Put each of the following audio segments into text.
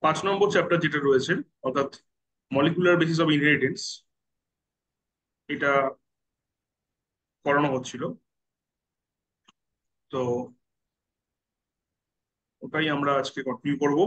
5 নম্বর chapter যেটা রয়েছে, অর্থাৎ মলিকুলার বেসিস অফ ইনহেরিটেন্স, এটা করানো হচ্ছিল। তো ওটাই আমরা আজকে কন্টিনিউ করব।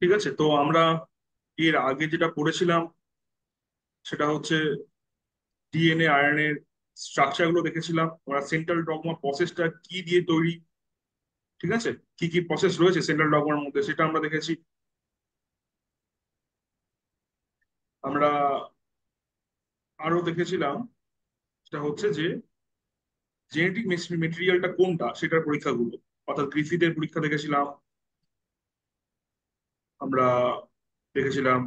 ঠিক আছে, তো আমরা এর আগে যেটা পড়েছিলাম সেটা হচ্ছে ডিএনএ আরএনএ স্ট্রাকচার গুলো দেখেছিলাম। আমরা সেন্ট্রাল ডগমা প্রসেসটা কি দিয়ে তৈরি, ঠিক আছে, কি কি প্রসেস রয়েছে সেন্ট্রাল ডগমার মধ্যে সেটা আমরা দেখেছি। আমরা আরো দেখেছিলাম সেটা হচ্ছে যে জেনেটিক মেটেরিয়ালটা কোনটা সেটার পরীক্ষাগুলো, অর্থাৎ গ্রিফিথের পরীক্ষা দেখেছিলাম। আমরা দেখেছিলাম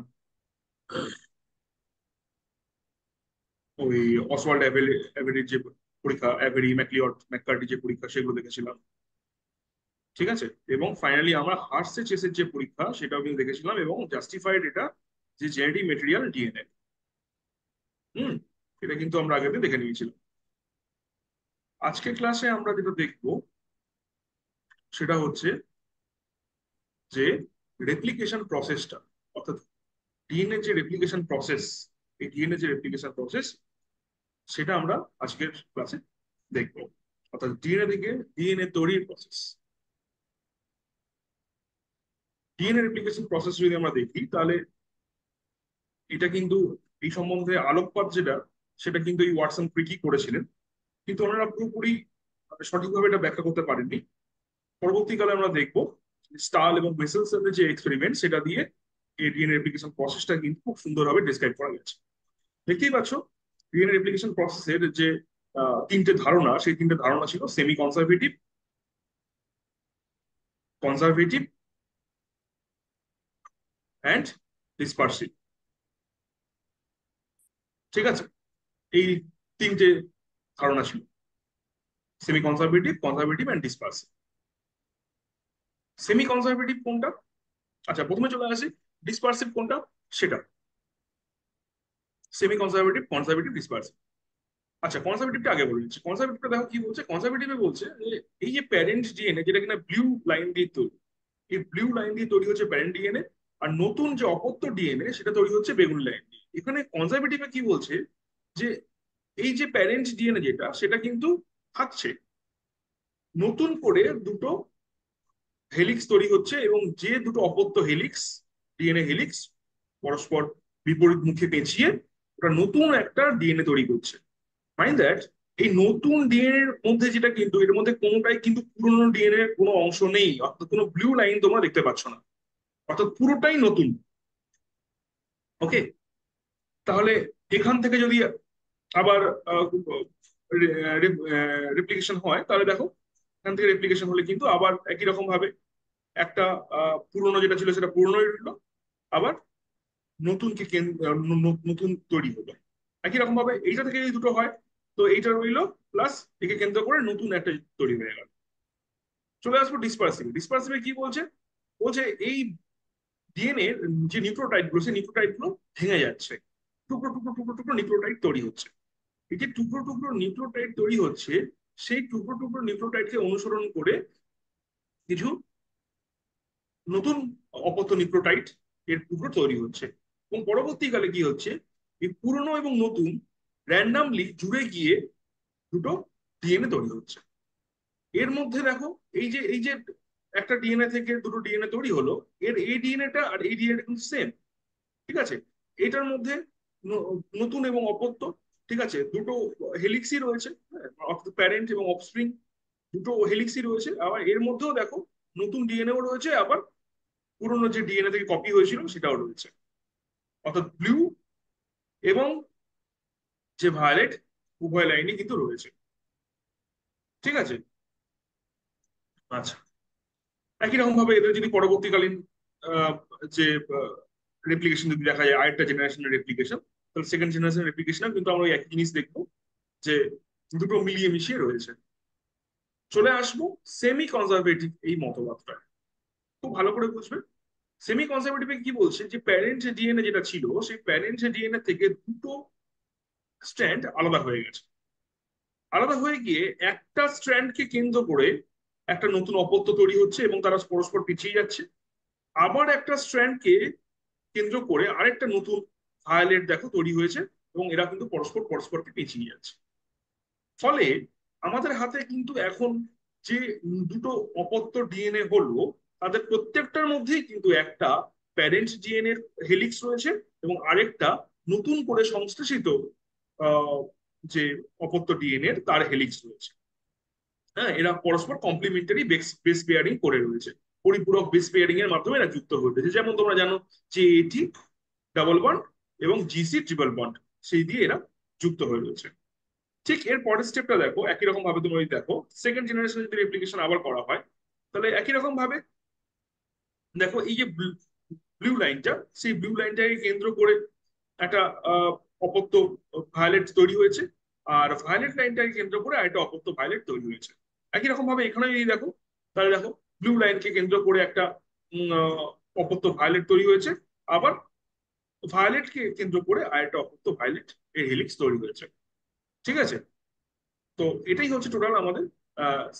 ওই অসওয়াল্ড অ্যাভেরির যে পরীক্ষা, অ্যাভেরি ম্যাকলিওড ম্যাককার্টি যে পরীক্ষা, সেগুলো দেখেছিলাম। ঠিক আছে, এবং ফাইনালি আমরা হার্সে চেসের যে পরীক্ষা সেটাও কিন্তু দেখেছিলাম, এবং জাস্টিফাইড এটা যে জেনেটিক মেটেরিয়াল ডিএনএ। হুম, এটা কিন্তু আমরা আগে দেখে নিয়েছিলাম। আজকের ক্লাসে আমরা যেটা দেখবো সেটা হচ্ছে যে রেপ্লিকেশন প্রসেসটা, অর্থাৎ ডিএনএ যে রেপ্লিকেশন প্রসেস, এই ডিএনএ যে রেপ্লিকেশন প্রসেস সেটা আমরা আজকের ক্লাসে দেখবো, অর্থাৎ ডিএনএ থেকে ডিএনএ তৈরির প্রসেস। ডিএনএ রেপ্লিকেশন প্রসেস যদি আমরা দেখি তাহলে এটা কিন্তু এই সম্বন্ধে আলোকপাত যেটা, সেটা কিন্তু এই ওয়াটসন ক্রিকই করেছিলেন, কিন্তু ওনারা পুরোপুরি সঠিকভাবে এটা ব্যাখ্যা করতে পারেননি। পরবর্তীকালে আমরা দেখবো স্টাল এবং মেসেলসনের যে এক্সপেরিমেন্ট সেটা দিয়ে এই ডিএনএ রেপ্লিকেশন প্রসেসটা কিন্তু খুব সুন্দরভাবে ডিসক্রাইব করা গেছে। দেখতেই পাচ্ছ ডিএনএ রেপ্লিকেশন প্রসেসের যে তিনটে ধারণা, সেই তিনটে ধারণা ছিল semi conservative, conservative and dispersive. ঠিক আছে, এই তিনটে ধারণা ছিল, semi conservative, conservative and dispersive. Semi conservative কোনটা? আচ্ছা, প্রথমে চলে আসি ডিসপার্সিভ কোনটা সেটা। Semi conservative, conservative, dispersive. আচ্ছা, কনজারভেটিভটা আগে বলে দিচ্ছি। কনজারভেটিভটা দেখো কি বলছে। কনজারভেটিভে বলছে যে এই যে প্যারেন্ট ডিএনএ যেটা কিনা ব্লু লাইন দিয়ে তৈরি, এই ব্লু লাইন দিয়ে তৈরি হচ্ছে প্যারেন্ট ডিএনএ, আর নতুন যে অপত্য ডিএনএ সেটা তৈরি হচ্ছে বেগুনি লাইন দিয়ে। এখানে কনজারভেটিভে কি বলছে যে এই যে প্যারেন্ট ডিএনএ যেটা সেটা কিন্তু থাকছে, নতুন করে দুটো হেলিক্স তৈরি হচ্ছে, এবং যে দুটো অপত্য হেলিক্স, ডিএনএ হেলিক্স পরস্পর বিপরীত মুখে পেঁচিয়ে ওটা নতুন একটা ডিএনএ তৈরি করছে। মাইন্ড দ্যাট এই নতুন ডিএনএ এর মধ্যে যেটা, কিন্তু এর মধ্যে কোনোটাই কিন্তু পুরোনো ডিএনএ এর কোনো অংশ নেই, অর্থাৎ কোনো ব্লু লাইন তোমরা দেখতে পাচ্ছ না, অর্থাৎ পুরোটাই নতুন। ওকে, তাহলে এখান থেকে যদি আবার রেপ্লিকেশন হয় তাহলে দেখো, এখান থেকে রেপ্লিকেশন হলে কিন্তু আবার একই রকম ভাবে একটা পুরনো যেটা ছিল সেটা পুরনোই রইলো, আবার নতুন কে নতুন তৈরি হলো। একই রকম ভাবে এইটা থেকে যদি দুটো হয় তো এইটা রইলো, প্লাস একে কেন্দ্র করে নতুন একটা তৈরি হয়ে গেল। চলে আসবো ডিসপার্সিভ। ডিসপার্সিভে কি বলছে? বলছে এই ডিএনএ যে নিউক্লিওটাইড গুলো, সেই নিউক্লিওটাইড গুলো ভেঙে যাচ্ছে, টুকরো টুকরো টুকরো টুকরো নিউক্লিওটাইড তৈরি হচ্ছে। এই যে টুকরো টুকরো নিউক্লিওটাইড তৈরি হচ্ছে, সেই টুকরো টুকরো নিউক্লিওটাইডকে অনুসরণ করে কিছু নতুন অপত্য নিউক্লিওটাইড এর টুকরো তৈরি হচ্ছে, এবং পরবর্তীকালে কি হচ্ছে, এই পুরনো এবং নতুন র্যান্ডামলি জুড়ে গিয়ে দুটো ডিএনএ তৈরি হচ্ছে। এর মধ্যে দেখো এই যে একটা ডিএনএ থেকে দুটো ডিএনএ তৈরি হলো, এর এই ডিএনএটা আর এই ডিএনএ কিন্তু সেম। ঠিক আছে, এটার মধ্যে নতুন এবং অপত্য, ঠিক আছে, দুটো হেলিক্সই রয়েছে, প্যারেন্ট এবং অফস্প্রিং, দুটো হেলিক্সই রয়েছে। আবার এর মধ্যেও দেখো নতুন ডিএনএও রয়েছে, আবার পুরোনো যে ডিএনএ থেকে কপি হয়েছিল সেটাও রয়েছে, অর্থাৎ ব্লু এবং যে ভায়োলেট উভয় লাইনই কিন্তু রয়েছে। ঠিক আছে, আচ্ছা, একই রকম ভাবে এদের যদি পরবর্তীকালীন আহ, যে রেপ্লিকেশন যদি দেখা যায় আরেকটা জেনারেশনের রেপ্লিকেশন, তাহলে সেকেন্ড জেনারেশন রেপ্লিকেশন কিন্তু আমরা ওই একই জিনিস দেখবো যে দুটো মিলিয়ে মিশিয়ে রয়েছে। চলে আসবো সেমি কনজারভেটিভ এই মতবাদটা, খুব ভালো করে বুঝবে। সেমি কনজারভেটিভে কি বলছে যে প্যারেন্ট ডিএনএ যেটা ছিল সেই প্যারেন্ট ডিএনএ থেকে দুটো স্ট্র্যান্ড আলাদা হয়ে গেছে। আলাদা হয়ে গিয়ে একটা স্ট্র্যান্ডকে কেন্দ্র করে একটা নতুন অপত্য তৈরি হচ্ছে এবং তারা পরস্পর পিছিয়ে যাচ্ছে। আবার একটা স্ট্র্যান্ডকে কেন্দ্র করে আরেকটা নতুন ভায়োলেট দেখো তৈরি হয়েছে এবং এরা কিন্তু পরস্পরকে পিছিয়ে যাচ্ছে। ফলে আমাদের হাতে কিন্তু এখন যে দুটো অপত্য ডিএনএ হলো তাদের প্রত্যেকটার মধ্যেই কিন্তু একটা প্যারেন্ট ডিএনএ হেলিক্স রয়েছে এবং আরেকটা নতুন করে সংশ্লেষিত আহ, যে অপত্য ডিএনএ তার হেলিক্স রয়েছে। হ্যাঁ, এরা পরস্পর কমপ্লিমেন্টারি বেস পেয়ারিং করে রয়েছে, পরিপূরক বেস পেয়ারিং এর মাধ্যমে এরা যুক্ত হয়ে রয়েছে। যেমন তোমরা জানো যে এটি ডাবল বন্ড এবং জিসি ট্রিপল বন্ড, সেই দিয়ে এরা যুক্ত হয়ে রয়েছে। ঠিক এর পরের স্টেপটা দেখো, একই রকম ভাবে তুমি যদি দেখো সেকেন্ড জেনারেশন যদি রেপ্লিকেশন আবার করা হয়, তাহলে একই রকম ভাবে দেখো এই যে ব্লু লাইনটা, সেই ব্লু লাইনটাকে কেন্দ্র করে একটা অপত্য ভায়োলেট তৈরি হয়েছে, আর ভায়োলেট লাইনটাকে কেন্দ্র করে আরেকটা অপত্য ভায়োলেট তৈরি হয়েছে। একই রকম ভাবে এখানে যদি দেখো, তাহলে দেখো ব্লু লাইনকে কেন্দ্র করে একটা অপত্য ভায়োলেট তৈরি হয়েছে, আবার ভায়োলেটকে কেন্দ্র করে আরেকটা অপত্য ভায়োলেট এর হেলিক্স তৈরি হয়েছে। ঠিক আছে, তো এটাই হচ্ছে টোটাল আমাদের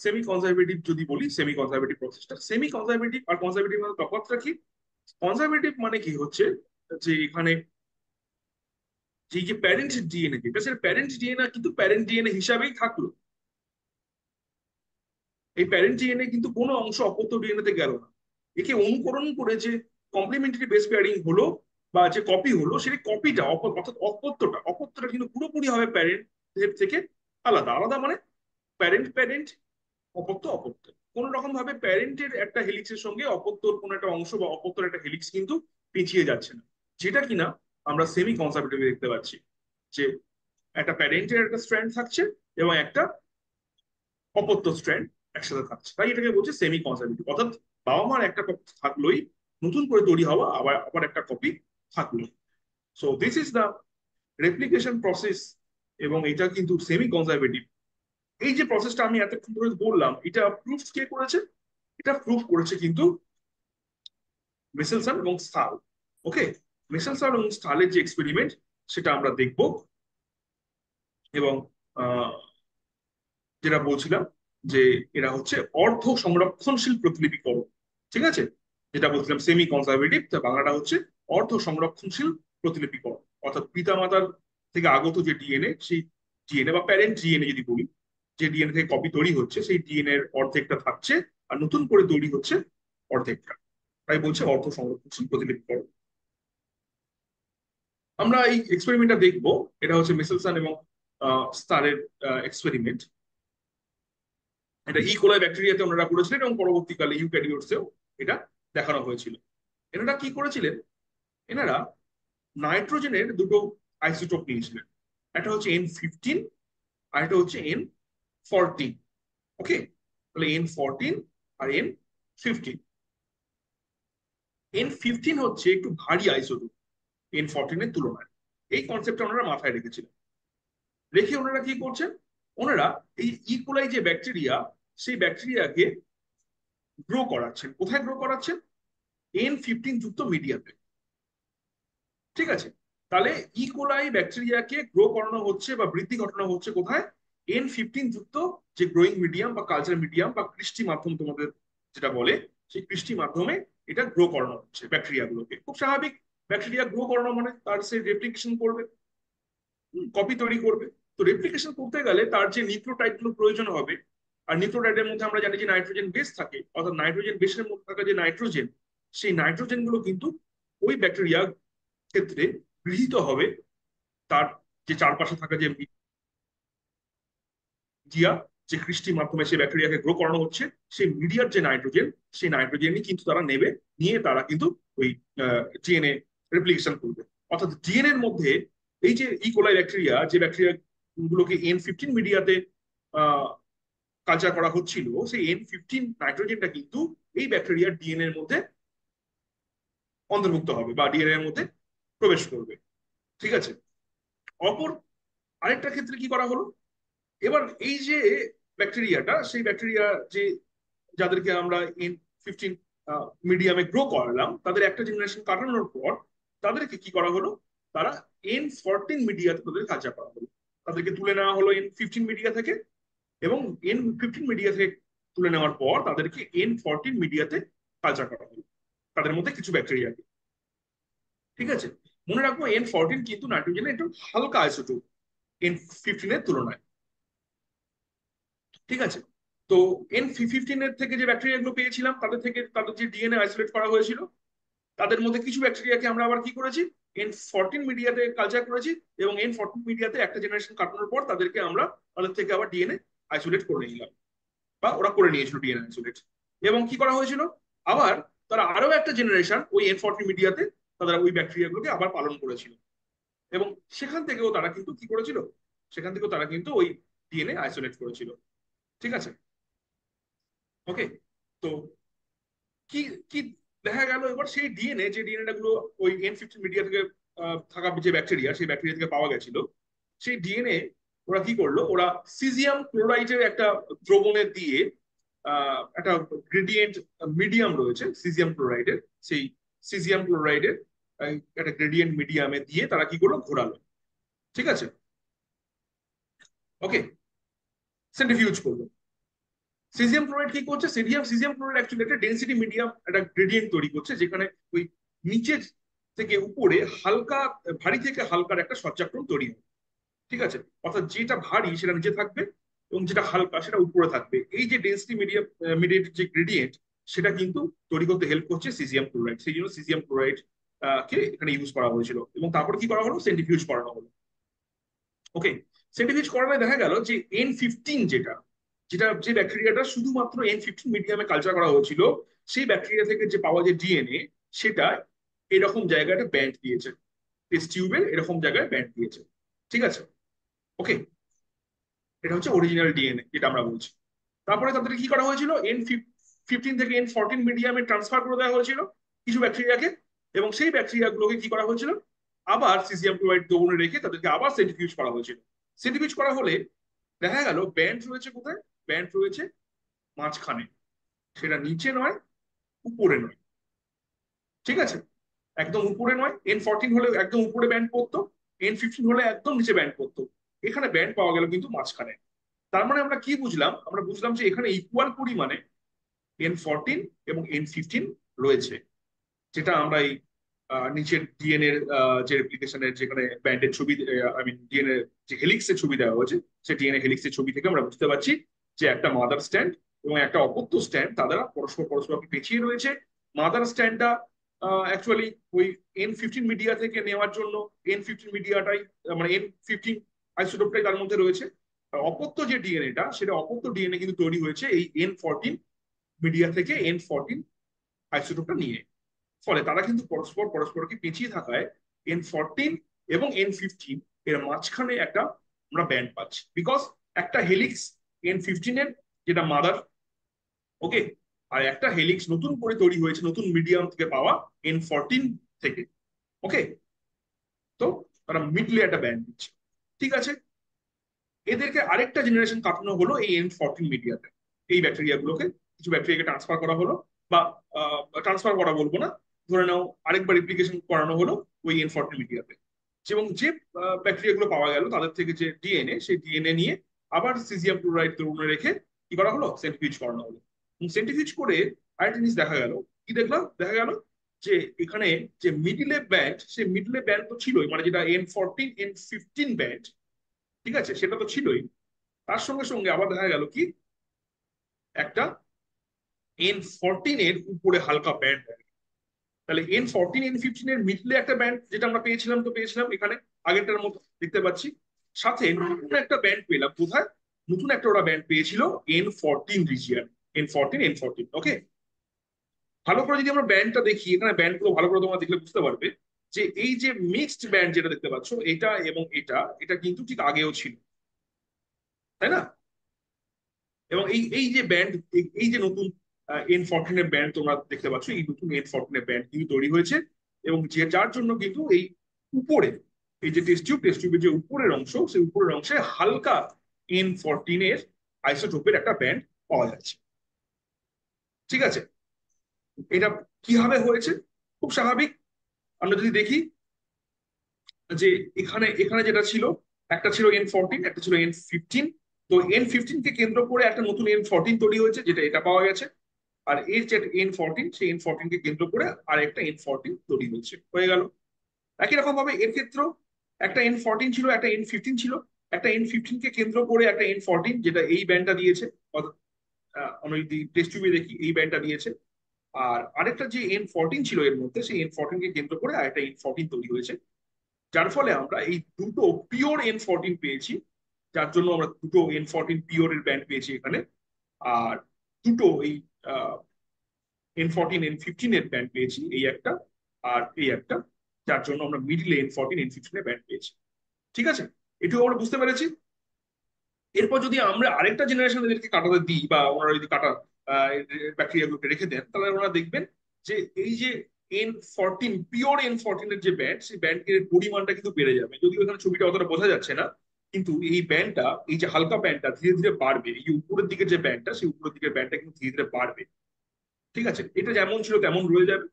সেমি কনজারভেটিভ যদি বলি, সেমি কনজারভেটিভ প্রসেসটা। সেমি কনজারভেটিভ আর কনজারভেটিভ মধ্যে তফাৎটা কি? কনজারভেটিভ মানে কি হচ্ছে যে এখানে যে প্যারেন্ট ডিএনএ যেটা, সেটা প্যারেন্ট ডিএনএ কিন্তু প্যারেন্ট ডিএনএ হিসাবেই থাকলো। এই প্যারেন্ট ডিএনএ কিন্তু কোনো অংশ অপত্য ডিএনএ তে গেল না। একে অনুকরণ করে যে কমপ্লিমেন্টারি বেস পেয়ারিং হলো বা যে কপি হলো, সেই কপিটা অর্থাৎ অপত্যটা কিন্তু পুরোপুরি হবে প্যারেন্ট থেকে আলাদা। আলাদা মানে প্যারেন্ট প্যারেন্ট, অপত্য অপত্য, কোন রকম ভাবে প্যারেন্টের একটা হেলিক্সের সঙ্গে অপত্যর কোন একটা অংশ বা অপত্যর একটা হেলিক্স কিন্তু পিছিয়ে যাচ্ছে না। যেটা কিনা আমরা সেমি কনজারভেটিভে দেখতে পাচ্ছি যে একটা প্যারেন্টের একটা স্ট্র্যান্ড থাকছে এবং একটা অপত্য স্ট্র্যান্ড একসাথে থাকছে, তাই এটাকে বলছে সেমি কনজারভেটিভ। অর্থাৎ বাবা মার একটা কপি থাকলোই নতুন করে তৈরি হওয়া আবার আবার একটা কপি থাকলো। So this is the replication process, এবং এটা কিন্তু সেমি কনজারভেটিভ। এই যে প্রসেসটা আমি এতক্ষণ ধরে বললাম, এটা প্রুফ কে করেছে? এটা প্রুফ করেছে কিন্তু মিসেলসন এবং স্টাল। ওকে, মিসেলসন এবং স্টালের যে এক্সপেরিমেন্ট সেটা আমরা দেখব, এবং আহ, যেটা বলছিলাম যে এরা হচ্ছে অর্ধ সংরক্ষণশীল প্রতিলিপিকরণ। ঠিক আছে, যেটা বলছিলাম সেমি কনজারভেটিভ, তার বাংলাটা হচ্ছে অর্ধ সংরক্ষণশীল প্রতিলিপিকরণ। অর্থাৎ পিতামাতার থেকে আগত যে ডিএনএ, সেই ডিএনএ বা প্যারেন্ট ডিএনএ যদি বলি, যে ডিএনএ থেকে কপি তৈরি হচ্ছে সেই ডিএনএ এর অর্ধেকটা থাকছে আর নতুন করে তৈরি হচ্ছে অর্ধেকটা, তাই বলছে অর্ধ সংরক্ষণশীল প্রতিলিপিকরণ। আমরা এই এক্সপেরিমেন্টটা দেখবো, এটা হচ্ছে মিসেলসন এবং স্টারের এক্সপেরিমেন্ট। এটা ইকোলাই ব্যাকটেরিয়াতে ওনারা করেছিলেন এবং পরবর্তীকালে ইউক্যারিওটসেও এটা দেখানো হয়েছিল। এনারা কি করেছিলেন? এনারা নাইট্রোজেনের দুটো আইসোটোপ নিয়েছিলেন, একটা হচ্ছে N15 আর একটা হচ্ছে N14। ওকে, তাহলে N14 আর N15। N15 হচ্ছে একটু ভারী আইসোটোপ N14 এর তুলনায়, এই কনসেপ্টটা ওনারা মাথায় রেখেছিলেন। রেখে ওনারা কি করছেন, ওনারা এই ইকোলাই যে ব্যাকটেরিয়া, সেই ব্যাকটেরিয়াকে গ্রো করাচ্ছেন। কোথায় গ্রো করাচ্ছেন? N15 যুক্ত মিডিয়াতে। ঠিক আছে, তাহলে ইকোলাই ব্যাকটেরিয়াকে গ্রো করানো হচ্ছে বা বৃদ্ধি ঘটানো হচ্ছে কোথায়? N15 যুক্ত যে গ্রোয়িং মিডিয়াম বা কালচার মিডিয়াম বা কৃষ্টি মাধ্যম তোমাদের যেটা বলে, সেই কৃষ্টি মাধ্যমে এটা গ্রো করানো হচ্ছে ব্যাকটেরিয়া গুলোকে। খুব স্বাভাবিক, ব্যাকটেরিয়া গ্রো করানো মানে তার সে রেপ্লিকেশন করবে, কপি তৈরি করবে। তো রেপ্লিকেশন করতে গেলে তার যে নিউক্লিওটাইড গুলো প্রয়োজন হবে, আর নিউক্লিওটাইডের মধ্যে আমরা জানি যে নাইট্রোজেন বেস থাকে, অর্থাৎ নাইট্রোজেন বেসের মধ্যে থাকা যে নাইট্রোজেন, সেই নাইট্রোজেন গুলো কিন্তু ওই ব্যাকটেরিয়া ক্ষেত্রে গৃহীত হবে তার যে চারপাশে থাকা যে মিডিয়া, যে কৃষ্টির মাধ্যমে সেই ব্যাকটেরিয়াকে গ্রো করানো হচ্ছে, সেই মিডিয়ার যে নাইট্রোজেন, সেই নাইট্রোজেনই কিন্তু তারা নেবে, নিয়ে তারা কিন্তু ওই ডিএনএ রেপ্লিকেশন করবে। অর্থাৎ ডিএনএ এর মধ্যে এই যে ইকোলাই ব্যাকটেরিয়া, যে ব্যাকটেরিয়া গুলোকে N15 মিডিয়াতে কালচার করা হচ্ছিল, সেই N15 নাইট্রোজেনটা কিন্তু এই ব্যাকটেরিয়ার ডিএনএ এর মধ্যে, অন্তর্ভুক্ত হবে বা ডিএনএ এর মধ্যে প্রবেশ করবে। ঠিক আছে। অপর আরেকটা ক্ষেত্রে কি করা হলো, এবার এই যে ব্যাকটেরিয়াটা, সেই ব্যাকটেরিয়া যে যাদেরকে আমরা N15 মিডিয়ামে গ্রো করালাম, তাদের একটা জেনারেশন কাটানোর পর তাদেরকে কি করা হলো, তারা N14 মিডিয়াতে তাদের কালচার করা হলো। তাদেরকে তুলে নেওয়া হলো N15 মিডিয়া থেকে, এবং N15 মিডিয়া থেকে তুলে নেওয়ার পর তাদেরকে N14 মিডিয়াতে কালচার করা হলো, তাদের মধ্যে কিছু ব্যাকটেরিয়াকে। ঠিক আছে। মনে রাখবো N14 কিন্তু নাইট্রোজেনের একটু হালকা আইসোটোপ N15 এর তুলনায়। ঠিক আছে। তো N15 এর থেকে যে ব্যাকটেরিয়া গুলো পেয়েছিলাম, তাদের থেকে তাদের যে ডিএনএ আইসোলেট করা হয়েছিল, তাদের মধ্যে কিছু ব্যাকটেরিয়াকে আমরা আবার কি করেছি, N14 মিডিয়াতে কালচার করেছি, এবং N14 মিডিয়াতে একটা জেনারেশন কাটানোর পর তাদেরকে আমরা তাদের থেকে আবার ডিএনএ আইসোলেট করে নিলাম, বা ওরা করে নিয়েছিল ডিএনএ আইসোলেট। এবং কি করা হয়েছিল, আবার তারা আরো একটা জেনারেশন ওই N14 মিডিয়াতে তারা ওই ব্যাকটেরিয়া গুলোকে আবার পালন করেছিল, এবং সেখান থেকেও তারা কিন্তু কি করেছিল, সেখান থেকেও তারা কিন্তু ওই ডিএনএ আইসোলেট করেছিল। ঠিক আছে। ওকে। তো কি কি দেখা গেল, এবার সেই ডিএনএ, যে ডিএনএ গুলো ওই N15 মিডিয়া থেকে থাকা যে ব্যাকটেরিয়া, সেই ব্যাকটেরিয়া থেকে পাওয়া গেছিল, সেই ডিএনএ ওরা কি করলো, ওরা সিজিয়াম ক্লোরাইডের একটা দ্রবণে দিয়ে একটা গ্রেডিয়েন্ট মিডিয়াম রয়েছে সিজিয়াম ক্লোরাইডের, সেই সিজিয়াম ক্লোরাইডের একটা গ্রেডিয়েন্ট মিডিয়ামে দিয়ে তারা কি করলো, ঘোরালো। ঠিক আছে। ওকে। সেন্ট্রিফিউজ করলো। সিজিয়াম ক্লোরাইড কি করছে, সিজিয়াম ক্লোরাইড অ্যাকচুয়ালি একটা ডেনসিটি মিডিয়াম, একটা গ্রেডিয়েন্ট তৈরি করছে, যেখানে ওই নিচের থেকে উপরে হালকা, ভারী থেকে হালকার একটা সজ্জাক্রম তৈরি হয়। ঠিক আছে। অর্থাৎ যেটা ভারী সেটা নিচে থাকবে, এবং যেটা হালকা সেটা উপরে থাকবে। এই যে ডেন্সিটি মিডিয়াম মিডিয়েট যে গ্রেডিয়েন্ট, সেটা কিন্তু তৈরি করতে হেল্প করছে সিজিয়াম ক্লোরাইড। সেই জন্য সিজিয়াম ক্লোরাইড কে এখানে ইউজ করা হয়েছিল, এবং তারপর কি করা হলো, সেন্ট্রিফিউজ করানো হলো। ওকে। সেন্ট্রিফিউজ করালে দেখা গেল যে N15, যেটা যেটা যে ব্যাকটেরিয়াটা শুধুমাত্র N15 মিডিয়ামে কালচার করা হয়েছিল, সেই ব্যাকটেরিয়া থেকে যে পাওয়া যে ডিএনএ, সেটা এরকম জায়গাটা ব্যান্ড দিয়েছে, টেস্ট টিউবের এরকম জায়গায় ব্যান্ড দিয়েছে। ঠিক আছে। ওকে। এটা হচ্ছে অরিজিনাল ডিএনএ যেটা আমরা বলছি। তারপরে তাদের কি করা হয়েছিল, N15 থেকে N14 মিডিয়ামে ট্রান্সফার করে দেওয়া হয়েছিল কিছু ব্যাকটেরিয়াকে, এবং সেই ব্যাকটেরিয়া গুলোকে কি করা হয়েছিল, আবার সিজিয়াম ক্লোরাইড দ্রবণে রেখে তাদেরকে আবার সেন্ট্রিফিউজ করা হয়েছিল। সেন্ট্রিফিউজ করা হলে দেখা গেল ব্যান্ড রয়েছে কোথায়, ব্যান্ড রয়েছে মাঝখানে, সেটা নিচে নয়, উপরে নয়। ঠিক আছে। একদম উপরে নয়, N14 হলে একদম উপরে ব্যান্ড পড়তো, N15 হলে একদম নিচে ব্যান্ড পড়তো। এখানে ব্যান্ড পাওয়া গেল কিন্তু মাঝখানে। তার মানে আমরা কি বুঝলাম, আমরা বুঝলাম যে এখানে ইকুয়াল পরিমাণে N14 এবং N15 রয়েছে, যেটা আমরা এই নিচের ডিএনএ যে রেপ্লিকেশনের যেখানে ব্যান্ডের ছবি, আই মিন ডিএনএ যে হেলিক্সের ছবি দেওয়া হয়েছে, সেই ডিএনএ হেলিক্সের ছবি থেকে আমরা বুঝতে পারছি যে একটা মাদার স্ট্যান্ড এবং একটা অপত্য স্ট্যান্ড তারা পরস্পরকে পেঁচিয়ে রয়েছে। মাদার স্ট্যান্ডটা অ্যাকচুয়ালি ওই N15 মিডিয়া থেকে নেওয়ার জন্য N15 মিডিয়াটাই, মানে N15 আইসোটোপটাই তার মধ্যে রয়েছে। আর অপত্য যে ডিএনএটা, সেটা অপত্য ডিএনএ কিন্তু তৈরি হয়েছে এই N14 মিডিয়া থেকে N14 আইসোটোপটা নিয়ে। ফলে তারা কিন্তু পরস্পরকে পেঁচিয়ে থাকায় N14 এবং N15 এর মাঝখানে একটা আমরা ব্যান্ড পাচ্ছি, বিকজ একটা হেলিক্স N15 এর, যেটা মাদার। ওকে। আর একটা হেলিক্স নতুন করে তৈরি হয়েছে নতুন মিডিয়াম থেকে পাওয়া N14 থেকে। ওকে। তো তারা মিডলে একটা ব্যান্ড দিচ্ছে। ঠিক আছে। এদেরকে আরেকটা জেনারেশন কাটানো হলো এই N14 মিডিয়াতে। এই ব্যাকটেরিয়া গুলোকে, কিছু ব্যাকটেরিয়াকে ট্রান্সফার করা হলো, বা ট্রান্সফার করা বলবো না, ধরে নাও আরেকবার রিপ্লিকেশন করানো হলো ওই N14 মিডিয়াতে। এবং যে ব্যাকটেরিয়া গুলো পাওয়া গেল, তাদের থেকে যে ডিএনএ, সেই ডিএনএ নিয়ে আবার সিজিয়াম ক্লোরাইড দ্রবণে রেখে কি করা হলো, সেন্ট্রিফিউজ করানো হলো। সেন্ট্রিফিউজ করে আরেকটা জিনিস দেখা গেল, কি দেখলাম, দেখা গেল যে এখানে যে মিডিলে ব্যান্ড, সেই মিডিলে ব্যান্ড তো ছিলই, মানে যেটা N14 N15 ব্যান্ড, ঠিক আছে, সেটা তো ছিলই। তার সঙ্গে সঙ্গে আবার দেখা গেল কি, একটা N14 এর উপরে হালকা ব্যান্ড। তাহলে N14 N15 এর মিডলে একটা ব্যান্ড যেটা আমরা পেয়েছিলাম, তো পেয়েছিলাম এখানে আগেরটার মতো দেখতে পাচ্ছি। সাথে নতুন একটা ব্যান্ড পেলাম কোথায়, নতুন একটা ওরা ব্যান্ড পেয়েছিল N14 রিজিয়ন, N14 ওকে। ভালো করে যদি আমরা ব্যান্ডটা দেখি, এখানে ব্যান্ড গুলো ভালো করে তোমরা দেখলে বুঝতে পারবে যে এই যে মিক্সড ব্যান্ড যেটা দেখতে পাচ্ছ, এটা এবং এটা, এটা কিন্তু ঠিক আগেও ছিল, তাই না? এবং এই এই যে ব্যান্ড, এই যে নতুন N14 এর ব্যান্ড তোমরা দেখতে পাচ্ছ, এই নতুন N14 এর ব্যান্ড কিন্তু তৈরি হয়েছে এবং যার জন্য কিন্তু এই উপরে এই যে টেস্ট টিউবের যে উপরের অংশ, সেই উপরের অংশে হালকা N14 এর আইসোটোপের একটা ব্যান্ড পাওয়া যাচ্ছে। ঠিক আছে, এটা কিভাবে হয়েছে? খুব স্বাভাবিক। আমরা যদি দেখি যে এখানে এখানে যেটা ছিল, একটা ছিল N14, একটা ছিল N15। তো N15 কে কেন্দ্র করে একটা নতুন N14 তৈরি হয়েছে, যেটা এটা পাওয়া গেছে। আর এর যে N14, সেই N14 কে কেন্দ্র করে আর একটা N14 তৈরি হচ্ছে, হয়ে গেল। একই রকম ভাবে এর ক্ষেত্রেও একটা N14 ছিল, একটা N15 ছিল। একটা N15 কে কেন্দ্র করে একটা N14, যেটা এই ব্যান্ডটা দিয়েছে, আমরা যদি টেস্ট টিউবে দেখি এই ব্যান্ডটা দিয়েছে। আর আরেকটা যে N14 ছিল এর মধ্যে, সেই N14 কে কেন্দ্র করে আরেকটা N14 তৈরি হয়েছে। যার ফলে আমরা এই দুটো পিওর N14 পেয়েছি, যার জন্য আমরা দুটো N14 পিওর এর ব্যান্ড পেয়েছি এখানে। আর দুটো এই N14 N15 এর ব্যান্ড পেয়েছি, এই একটা আর এই একটা, যার জন্য আমরা মিডিলে N14 N15 এর ব্যান্ড পেয়েছি। ঠিক আছে, এটুকু আমরা বুঝতে পেরেছি। এরপর যদি আমরা আরেকটা জেনারেশন এদেরকে কাটাতে দিই, বা ওনারা যদি কাটা ব্যাকটেরিয়াগুলোকে রেখে দেন, তাহলে ওনারা দেখবেন যে এই যে পিওর N14 এর যে ব্যান্ড, সেই ব্যান্ডের পরিমাণটা কিন্তু বেড়ে যাবে। যদিও এখানে ছবিটা অতটা বোঝা যাচ্ছে না, কিন্তু এই ব্যান্ডটা, এই যে হালকা ব্যান্ডটা ধীরে ধীরে বাড়বে। এই যে উপরের দিকে যে ব্যান্ডটা, সেই উপরের দিকের ব্যান্ডটা কিন্তু ধীরে ধীরে বাড়বে। ঠিক আছে, এটা যেমন ছিল তেমন রয়ে যাবে,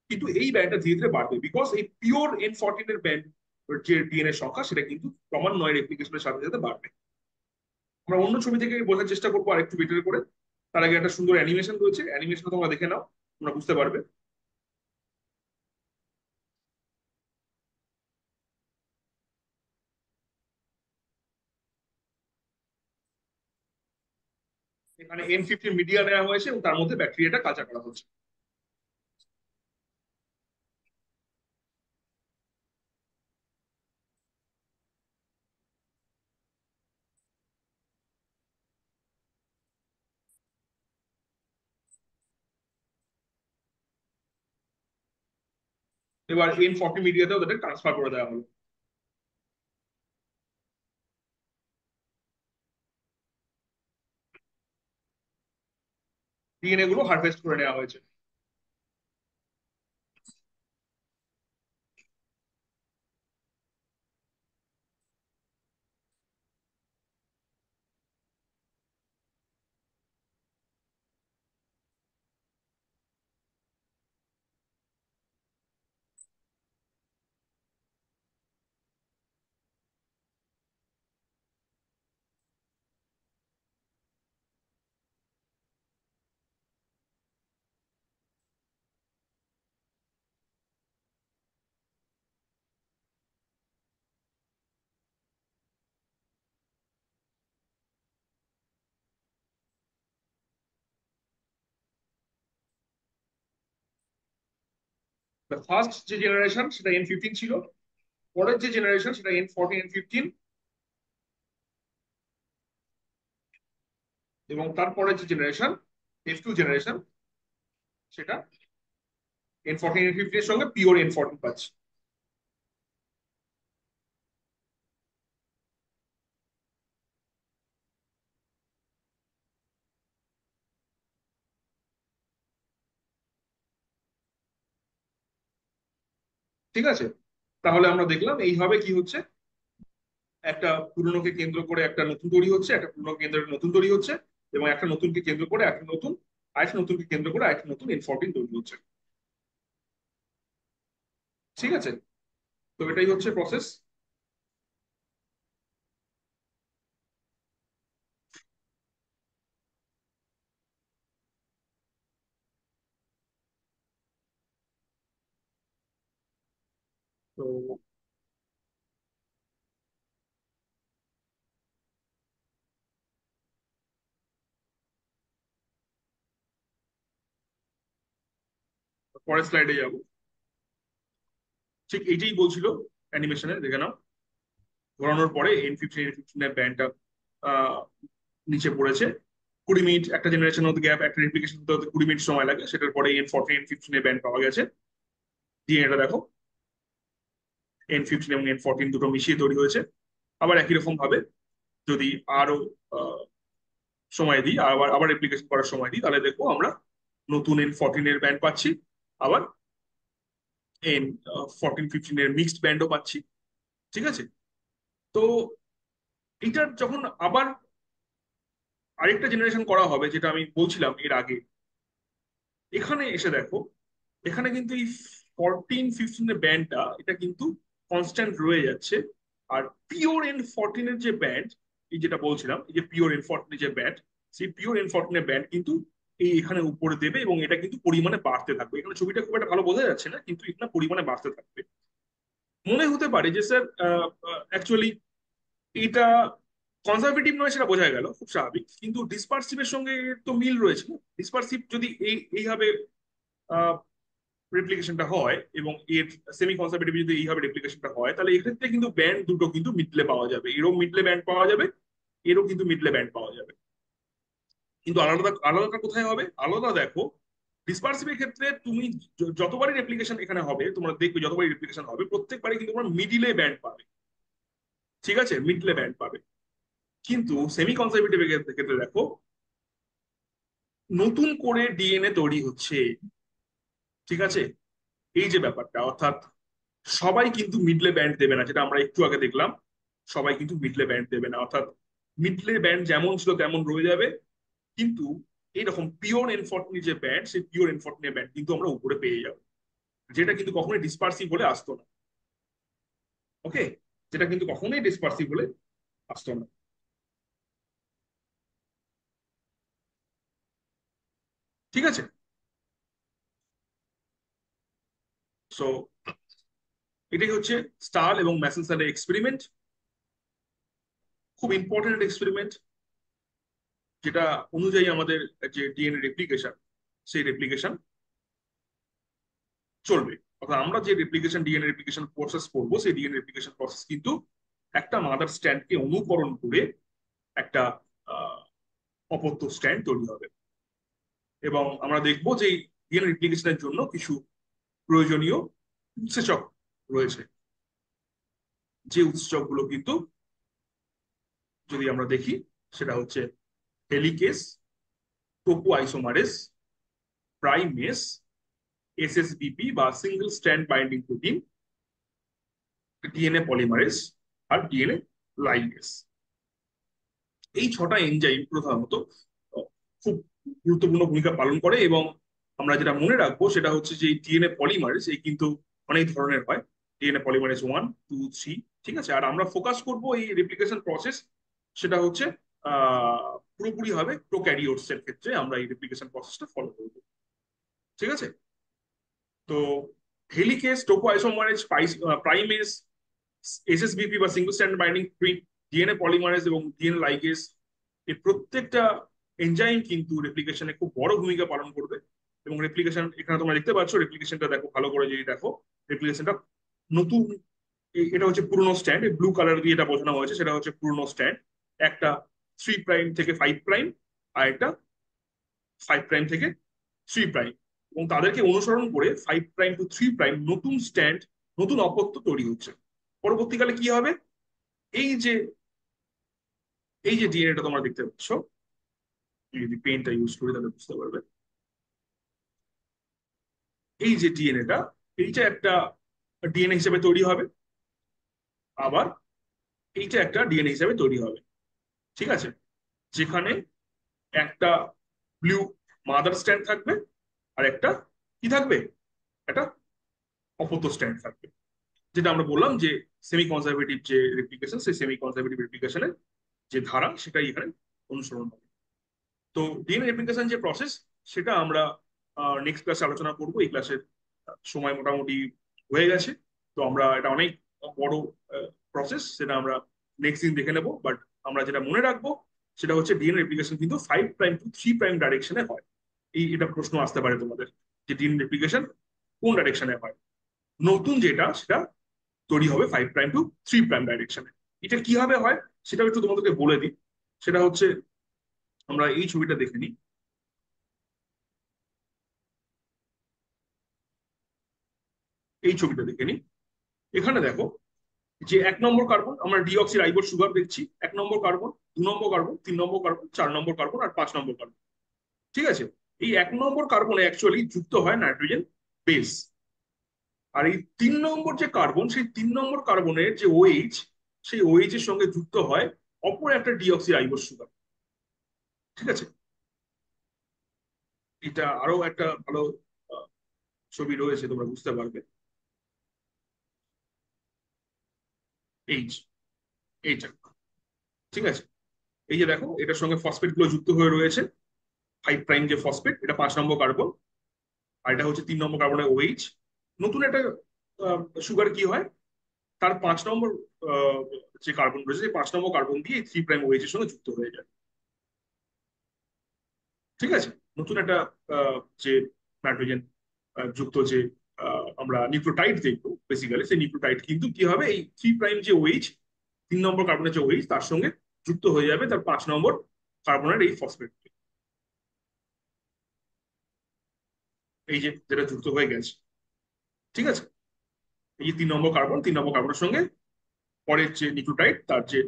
কিন্তু এই ব্যান্ডটা ধীরে ধীরে বাড়বে, বিকজ এই পিওর N14 এর ব্যান্ড যে ডিএনএ সংখ্যা, সেটা কিন্তু ক্রমান্বয়ে রেপ্লিকেশনের সাথে সাথে বাড়বে। আমরা অন্য ছবি থেকে বোঝার চেষ্টা করবো আরেকটু বেটার করে। তার আগে একটা সুন্দর অ্যানিমেশন রয়েছে, অ্যানিমেশন তোমরা দেখে নাও, তোমরা বুঝতে পারবে। এখানে N15 মিডিয়া নেওয়া হয়েছে এবং তার মধ্যে ব্যাকটেরিয়াটা কাঁচা করা হচ্ছে। এবার N40 মিডিয়াতেও তাদের ট্রান্সফার করে দেওয়া হলো। ডিএনএ গুলো হারভেস্ট করে নেওয়া হয়েছে। ফার্স্ট যে জেনারেশন সেটা N15 ছিল, পরের যে জেনারেশন সেটা N14 N15, এবং তারপরের যে জেনারেশন F2 জেনারেশন, সেটা N14 N15 এর সঙ্গে পিওর N14 পাচ্ছি। ঠিক আছে, তাহলে আমরা দেখলাম এইভাবে কি হচ্ছে, একটা পুরনোকে কেন্দ্র করে একটা নতুন তৈরি হচ্ছে, একটা পুরনো কেন্দ্রের নতুন তৈরি হচ্ছে, এবং একটা নতুনকে কেন্দ্র করে একটা নতুন, আরেকটা নতুনকে কেন্দ্র করে আরেকটা নতুন N14 তৈরি হচ্ছে। ঠিক আছে, তো এটাই হচ্ছে প্রসেস। তো পরের স্লাইডে যাব। ঠিক এইটাই বলছিল অ্যানিমেশনে, দেখে নাও। ঘোরানোর পরে N15 এর ব্যান্ডটা নিচে পড়েছে। 20 মিনিট একটা জেনারেশন হতে গ্যাপ, একটা রেপ্লিকেশন হতে হতে 20 মিনিট সময় লাগে। সেটার পরে N14 N15 এর ব্যান্ড পাওয়া গেছে। ডিএনএটা দেখো, N15 এবং N14 দুটো মিশিয়ে তৈরি হয়েছে। আবার একই রকম ভাবে যদি আরো আহ, সময় দিই, আবার আবার রেপ্লিকেশন করার সময় দিই, তাহলে দেখবো আমরা নতুন N14 এর ব্যান্ড পাচ্ছি। আবার এন 14-15 এর মিক্সড ব্যান্ডও পাচ্ছি। ঠিক আছে, তো এটার যখন আবার আরেকটা জেনারেশন করা হবে, যেটা আমি বলছিলাম এর আগে, এখানে এসে দেখো, এখানে কিন্তু এই 14-15 এর ব্যান্ডটা এটা কিন্তু কনস্ট্যান্ট রয়ে যাচ্ছে। আর পিওর N14 এর যে ব্যান্ড, এই যেটা বলছিলাম, এই যে পিওর N14 এর যে ব্যান্ড, সেই পিওর N14 এর ব্যান্ড কিন্তু এই এখানে উপরে দেবে, এবং এটা কিন্তু পরিমাণে বাড়তে থাকবে। এখানে ছবিটা খুব একটা ভালো বোঝা যাচ্ছে না, কিন্তু এখানে পরিমাণে বাড়তে থাকবে। মনে হতে পারে যে স্যার অ্যাকচুয়ালি এটা কনজারভেটিভ নয়, সেটা বোঝা গেল, খুব স্বাভাবিক, কিন্তু ডিসপারসিভের সঙ্গে তো মিল রয়েছে না। ডিসপারসিভ যদি এইভাবে রেপ্লিকেশনটা হয়, এবং এর সেমি কনজারভেটিভ যদি এইভাবে রেপ্লিকেশনটা হয়, তাহলে এক্ষেত্রে কিন্তু ব্যান্ড দুটো কিন্তু মিডলে পাওয়া যাবে, এরও মিডলে ব্যান্ড পাওয়া যাবে, এরও কিন্তু মিডলে ব্যান্ড পাওয়া যাবে। কিন্তু আলাদা আলাদাটা কোথায় হবে? আলাদা দেখো, ডিসপারসিভের ক্ষেত্রে তুমি যতবারই রেপ্লিকেশন এখানে হবে, তোমরা দেখবে যতবারই রেপ্লিকেশন হবে প্রত্যেকবারই কিন্তু তোমরা মিডিলে ব্যান্ড পাবে। ঠিক আছে, মিডলে ব্যান্ড পাবে। কিন্তু সেমি কনজারভেটিভের ক্ষেত্রে দেখো, নতুন করে ডিএনএ তৈরি হচ্ছে। ঠিক আছে, এই যে ব্যাপারটা, অর্থাৎ সবাই কিন্তু মিডলে ব্যান্ড দেবে না, যেটা আমরা একটু আগে দেখলাম। সবাই কিন্তু মিডলে ব্যান্ড দেবে না, অর্থাৎ মিডলে ব্যান্ড যেমন ছিল তেমন রয়ে যাবে। কিন্তু এইরকম পিওর N14 যে ব্যান্ড, সেই পিওর N14 ব্যান্ড কিন্তু আমরা উপরে পেয়ে যাবো, যেটা কিন্তু কখনোই ডিসপার্সিভ বলে আসতো না। ওকে, যেটা কিন্তু কখনোই ডিসপার্সিভ বলে আসতো না। ঠিক আছে, সো এটাই হচ্ছে স্টাল এবং ম্যাসেলসনের এক্সপেরিমেন্ট। খুব ইম্পর্টেন্ট এক্সপেরিমেন্ট, যেটা অনুযায়ী আমাদের যে ডিএনএ রেপ্লিকেশন, সেই রেপ্লিকেশন চলবে। অর্থাৎ আমরা যে রেপ্লিকেশন ডিএনএ রেপ্লিকেশন প্রসেস করবো, সেই ডিএনএ রেপ্লিকেশন প্রসেস কিন্তু একটা মাদার স্ট্যান্ডকে অনুকরণ করে একটা অপত্য স্ট্যান্ড তৈরি হবে। এবং আমরা দেখবো যে ডিএনএ রেপ্লিকেশনের জন্য কিছু প্রয়োজনীয় উৎসেচক রয়েছে, যে উৎসেচকগুলো কিন্তু যদি আমরা দেখি, সেটা হচ্ছে helicase, topoisomerase, primase, SSBP বা single strand binding protein, DNA polymerase, আর ডিএনএ লাইগেস। এই ছটা এনজাইম প্রধানত খুব গুরুত্বপূর্ণ ভূমিকা পালন করে। এবং আমরা যেটা মনে রাখবো সেটা হচ্ছে যে ডিএনএ পলিমারেজ এই কিন্তু অনেক ধরনের হয়, ডিএনএ পলিমারেজ 1, 2, 3। ঠিক আছে, আর আমরা ফোকাস করব এই রেপ্লিকেশন প্রসেস, সেটা হচ্ছে পুরোপুরি হবে প্রোক্যারিওটস এর ক্ষেত্রে আমরা এই রেপ্লিকেশন প্রসেসটা ফলো করবো। ঠিক আছে, তো helicase, Toppo isomerase, primase, SSBP বা single stand binding protein, DNA polymerase এবং ডিএনএ লাইগেস, এই প্রত্যেকটা এনজাইম কিন্তু রেপ্লিকেশনে খুব বড় ভূমিকা পালন করবে। এবং রেপ্লিকেশন এখানে তোমরা দেখতে পাচ্ছ, রেপ্লিকেশনটা দেখো ভালো করে যদি দেখো, রেপ্লিকেশনটা নতুন, এটা হচ্ছে পুরনো স্ট্যান্ড, ব্লু কালার দিয়ে এটা বোঝানো হয়েছে, সেটা হচ্ছে পুরনো স্ট্যান্ড। একটা 3 প্রাইম থেকে 5 প্রাইম, আর একটা 5 প্রাইম থেকে 3 প্রাইম, এবং তাদেরকে অনুসরণ করে 5 প্রাইম টু 3 প্রাইম নতুন স্ট্যান্ড, নতুন অপত্য তৈরি হচ্ছে। পরবর্তীকালে কি হবে? এই যে এই যে ডিএনএটা তোমরা দেখতে পাচ্ছ, যদি পেনটা ইউজ করি তাহলে বুঝতে পারবে। এই যে ডিএনএটা, এইটা একটা ডিএনএ হিসেবে তৈরি হবে, আবার এইটা একটা ডিএনএ হিসেবে তৈরি হবে। ঠিক আছে, যেখানে একটা ব্লু মাদার স্ট্যান্ড থাকবে, আর একটা কি থাকবে, একটা অপত্য স্ট্যান্ড থাকবে। যেটা আমরা বললাম যে সেমি কনজারভেটিভ যে রেপ্লিকেশন, সেই সেমি কনজারভেটিভ রেপ্লিকেশনের যে ধারা, সেটাই এখানে অনুসরণ হবে। তো ডিএনএ রেপ্লিকেশন যে প্রসেস, সেটা আমরা নেক্সট ক্লাসে আলোচনা করব। এই ক্লাসের সময় মোটামুটি হয়ে গেছে, তো আমরা এটা অনেক বড় প্রসেস, সেটা আমরা নেক্সট দিন দেখে নেব। বাট আমরা যেটা মনে রাখবো সেটা হচ্ছে ডিএনএ রেপ্লিকেশন কিন্তু 5 প্রাইম টু 3 প্রাইম ডাইরেকশনে হয়। এটা প্রশ্ন আসতে পারে তোমাদের, যে ডিএনএ রেপ্লিকেশন কোন ডাইরেকশনে হয়। নতুন যেটা, সেটা তৈরি হবে 5 প্রাইম টু 3 প্রাইম ডাইরেকশনে। এটা কিভাবে হয় সেটা একটু তোমাদেরকে বলে দিই। সেটা হচ্ছে, আমরা এই ছবিটা দেখে নিই। এই ছবিটা দেখে নিই, এখানে দেখো যে 1 নম্বর কার্বন, আমরা ডিঅক্সি রাইবোজ সুগার দেখছি, 1 নম্বর কার্বন, 2 নম্বর কার্বন, 3 নম্বর কার্বন, 4 নম্বর কার্বন, আর 5 নম্বর কার্বন। ঠিক আছে, এই 1 নম্বর কার্বনে অ্যাকচুয়ালি যুক্ত হয় নাইট্রোজেন বেস। আর এই 3 নম্বর যে কার্বন, সেই 3 নম্বর কার্বনের যে ওএইচ, সেই ওএইচ এর সঙ্গে যুক্ত হয় অপর একটা ডিঅক্সি রাইবোজ সুগার। ঠিক আছে, এটা আরো একটা ভালো আহ, ছবি রয়েছে, তোমরা বুঝতে পারবে। এইচ, এইটা, ঠিক আছে। এই যে দেখো, এটার সঙ্গে ফসফেট গুলো যুক্ত হয়ে রয়েছে। 5 প্রাইম যে ফসফেট, এটা 5 নম্বর কার্বন, আর এটা হচ্ছে 3 নম্বর কার্বনের ওএইচ। নতুন একটা সুগার কি হয়, তার 5 নম্বর আহ, যে কার্বন রয়েছে, সেই 5 নম্বর কার্বন দিয়ে 3 প্রাইম ওএইচ এর সঙ্গে যুক্ত হয়ে যায়। ঠিক আছে, নতুন একটা যে নাইট্রোজেন যুক্ত যে আমরা নিউক্লিওটাইড দেখবো বেসিক্যালি, সেই নিউক্লিওটাইড কিন্তু কি হবে, এই 3 প্রাইম যে ওএইচ, 3 নম্বর কার্বনের যে ওএইচ, তার সঙ্গে যুক্ত হয়ে যাবে তার 5 নম্বর কার্বনের এই ফসফেট। এই যে যেটা যুক্ত হয়ে গেছে, ঠিক আছে। এই যে 3 নম্বর কার্বন, 3 নম্বর কার্বনের সঙ্গে পরের যে নিউক্লিওটাইড, তার যে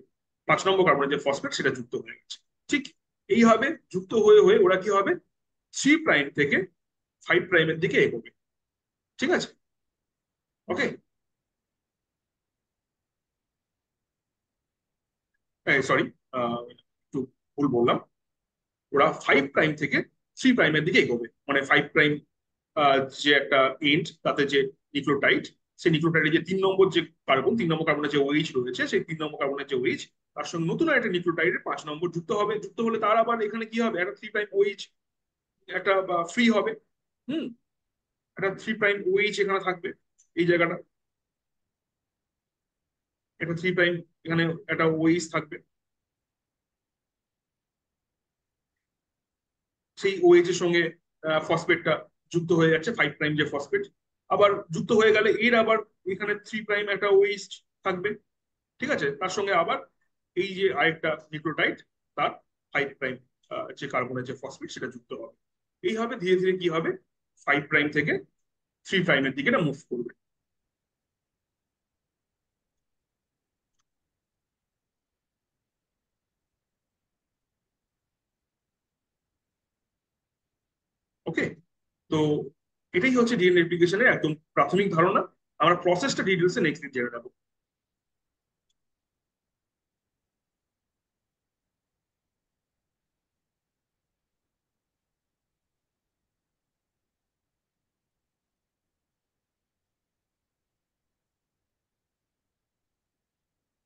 5 নম্বর কার্বনের যে ফসফেট, সেটা যুক্ত হয়ে গেছে। ঠিক এইভাবে যুক্ত হয়ে হয়ে ওরা কি হবে, 3 প্রাইম থেকে 5 প্রাইমের দিকে এগোবে। ঠিক আছে, ওকে। সরি, একটু ভুল বললাম। ওরা 5 প্রাইম থেকে 3 প্রাইমের দিকে এগোবে, মানে 5 প্রাইম যে একটা এন্ড, তাতে যে নিউক্লিওটাইড, সেই নিউক্লিওটাইডের যে 3 নম্বর যে কার্বন, 3 নম্বর কার্বনের যে ওইচ রয়েছে, সেই 3 নম্বর কার্বনের যে ওইচ, তার সঙ্গে নতুন একটা নিউক্লিওটাইডের 5 নম্বর যুক্ত হবে। যুক্ত হলে তার আবার এখানে কি হবে, একটা 3 প্রাইম ওইচ, একটা ফ্রি হবে। হুম, একটা 3 প্রাইম ওইচ এখানে থাকবে, এই জায়গাটা, একটা 3 প্রাইম, এখানে একটা ওইচ থাকবে। সেই ওএইচ এর সঙ্গে ফসফেটটা যুক্ত হয়ে যাচ্ছে, 5 প্রাইম যে ফসফেট। আবার যুক্ত হয়ে গেলে এর আবার এখানে 3 প্রাইম একটা ওএইচ থাকবে। ঠিক আছে, তার সঙ্গে আবার এই যে আরেকটা নিউক্লিওটাইড, তার 5 প্রাইম যে কার্বনের যে ফসফেট, সেটা যুক্ত হবে। এইভাবে ধীরে ধীরে কি হবে, 5 প্রাইম থেকে 3 প্রাইমের দিকে এটা মুভ করবে। ওকে, তো এটাই হচ্ছে ডিএনএ রেপ্লিকেশনের একদম প্রাথমিক ধারণা। আমরা প্রসেসটা ডিটেলসে নেক্সট দিন জেনে নেবো।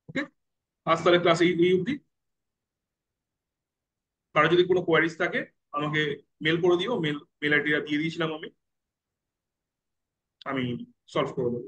ওকে, আজ তাহলে ক্লাস এই অবধি। কারো যদি কোনো কোয়ারিজ থাকে, আমাকে মেল করে দিও। মেল আইডিটা দিয়ে দিয়েছিলাম আমি, আমি সলভ করে দেবো।